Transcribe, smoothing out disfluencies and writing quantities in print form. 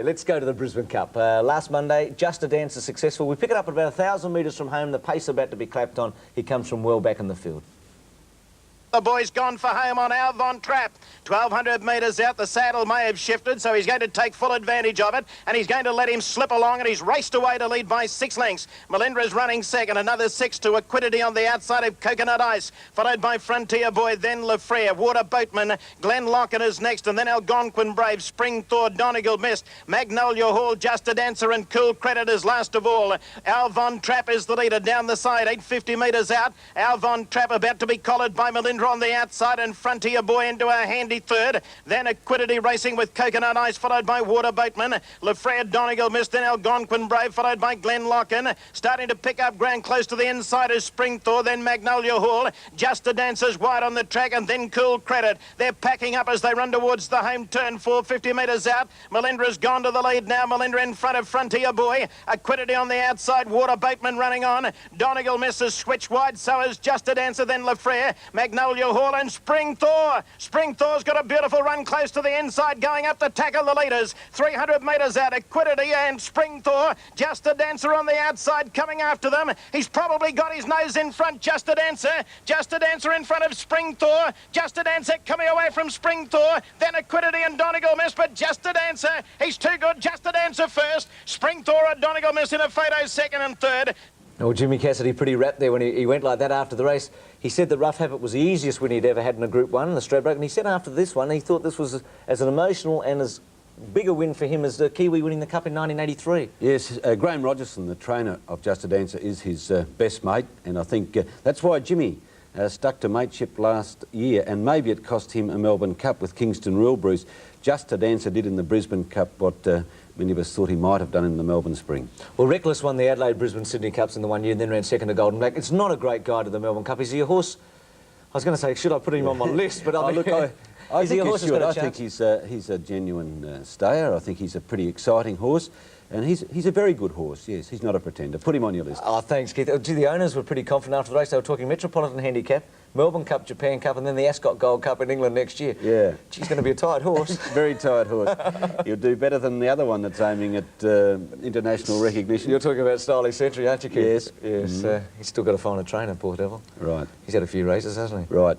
Let's go to the Brisbane Cup. Last Monday, Just a Dancer successful. We pick it up at about 1,000 metres from home. The pace about to be clapped on. He comes from well back in the field. The boy's gone for home on Alvon Trap. 1,200 metres out, the saddle may have shifted, so he's going to take full advantage of it, and he's going to let him slip along, and he's raced away to lead by 6 lengths. Melindra's running second, another 6 to Equidity on the outside of Coconut Ice, followed by Frontier Boy, then Lafrere, Water Boatman, Glen Locken is next, and then Algonquin Brave, Spring Thor, Donegal Mist, Magnolia Hall, Just a Dancer, and Cool Credit is last of all. Alvon Trap is the leader down the side, 850 metres out. Alvon Trap about to be collared by Melindra on the outside, and Frontier Boy into a handy third. Then Equidity racing with Coconut Ice, followed by Water Boatman. Lafrere, Donegal Mist, then Algonquin Brave, followed by Glen Locken. Starting to pick up ground close to the inside is Spring Thor, then Magnolia Hall. Just a Dancer's wide on the track, and then Cool Credit. They're packing up as they run towards the home turn, 450 metres out. Melindra's gone to the lead now. Melindra in front of Frontier Boy. Equidity on the outside. Water Boatman running on. Donegal Mist is switched wide, so is Just a Dancer, then Lafrere. Magnolia Hall and Spring Thor. Spring Thor's got a beautiful run close to the inside, going up to tackle the leaders. 300 metres out, Equidity and Spring Thor. Just a Dancer on the outside coming after them. He's probably got his nose in front, Just a Dancer. Just a Dancer in front of Spring Thor. Just a Dancer coming away from Spring Thor. Then Equidity and Donegal Mist, but Just a Dancer, he's too good. Just a Dancer first. Spring Thor and Donegal Mist in a photo second and third. Oh, Jimmy Cassidy pretty rapt there when he went like that after the race. He said that Rough Habit was the easiest win he'd ever had in a Group 1 in the Stradbroke, and he said after this one he thought this was as an emotional and as big a win for him as the Kiwi winning the Cup in 1983. Yes, Graham Rogerson, the trainer of Just a Dancer, is his best mate, and I think that's why Jimmy stuck to mateship last year, and maybe it cost him a Melbourne Cup with Kingston Rule, Bruce. Just a Dancer did in the Brisbane Cup what many of us thought he might have done in the Melbourne Spring. Well, Reckless won the Adelaide, Brisbane, Sydney Cups in the one year and then ran second to Golden Black. It's not a great guide to the Melbourne Cup. Is he a horse? I was going to say, should I put him on my list? But I think he's a genuine stayer. I think he's a pretty exciting horse. And he's a very good horse, yes. He's not a pretender. Put him on your list. Oh, thanks, Keith. The owners were pretty confident after the race. They were talking Metropolitan Handicap, Melbourne Cup, Japan Cup, and then the Ascot Gold Cup in England next year. Yeah. She's going to be a tight horse. Very tight horse. He'll do better than the other one that's aiming at international recognition. You're talking about Stylish Century, aren't you, Keith? Yes. Yes. He's still got to find a trainer, poor devil. Right. He's had a few races, hasn't he? Right.